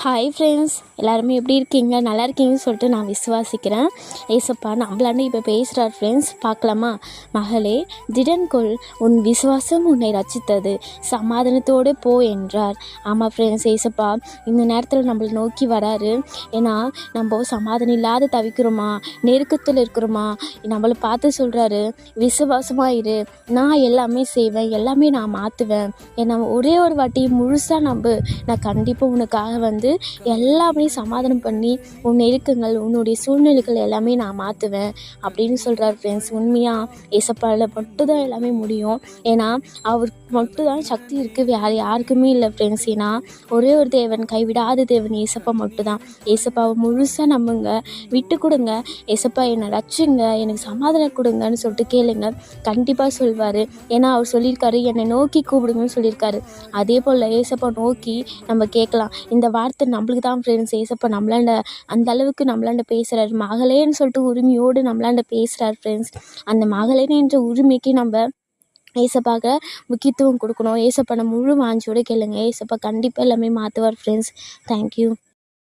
Hi friends, எல்லாருமே எப்படி இருக்கீங்க? நல்லா இருக்கீங்கன்னு சொல்லிட்டு நான் விசுவாசிக்கிறேன். ஏசப்பா நம்மளாண்ட இப்போ பேசுகிறார் ஃப்ரெண்ட்ஸ். பார்க்கலாமா? மகளே, திடன்கொள், உன் விசுவாசம் உன்னை ரட்சித்தது, சமாதானத்தோடு போ என்றார். ஆமாம் ஃப்ரெண்ட்ஸ், ஏசப்பா இந்த நேரத்தில் நம்மளை நோக்கி வராரு. ஏன்னா நம்ம சமாதானம் இல்லாத தவிக்கிறோமா, நெருக்கத்தில் இருக்கிறோமா, நம்மளை பார்த்து சொல்கிறாரு, விசுவாசமாக இரு, நான் எல்லாமே செய்வேன், எல்லாமே நான் மாற்றுவேன், ஏன்னா ஒரே ஒரு வாட்டி முழுசாக நம்பு, நான் கண்டிப்பாக உனக்காக எல்லாமே சமாதானம் பண்ணி உன் நெருக்கங்கள், உன்னுடைய சூழ்நிலைகள் எல்லாமே நான் மாற்றுவேன் அப்படின்னு சொல்கிறார் ஃப்ரெண்ட்ஸ். உண்மையாக ஏசப்பாவில் மட்டும் தான் எல்லாமே முடியும். ஏன்னா அவருக்கு மட்டும் தான் சக்தி இருக்குது, வேறு யாருக்குமே இல்லை ஃப்ரெண்ட்ஸ். ஏன்னா ஒரே ஒரு தேவன், கைவிடாத தேவன் ஏசப்பா மட்டும் தான். ஏசப்பாவை முழுசாக நம்புங்க, விட்டு கொடுங்க. ஏசப்பா என்னை ரட்சிங்க, எனக்கு சமாதானம் கொடுங்கன்னு சொல்லிட்டு கேளுங்க, கண்டிப்பாக சொல்வார். ஏன்னா அவர் சொல்லியிருக்காரு, என்னை நோக்கி கூப்பிடுங்கன்னு சொல்லியிருக்காரு. அதே போல் ஏசப்பா நோக்கி நம்ம கேட்கலாம். இந்த வார்த்தை நம்மளுக்கு தான் ஃப்ரெண்ட்ஸ். ஏசப்பா நம்மளாண்ட அந்த அளவுக்கு நம்மளாண்ட பேசுகிறாரு. மகளேன்னு சொல்லிட்டு உரிமையோடு நம்மளாண்ட பேசுகிறார் ஃப்ரெண்ட்ஸ். அந்த மகளேன்னு என்ற உரிமைக்கு நம்ம ஏசப்பாக முக்கியத்துவம் கொடுக்கணும். ஏசப்பா நம்ம முழு வாஞ்சியோடு கேளுங்க. ஏசப்பா கண்டிப்பாக எல்லாமே மாற்றுவார் ஃப்ரெண்ட்ஸ். தேங்க்யூ.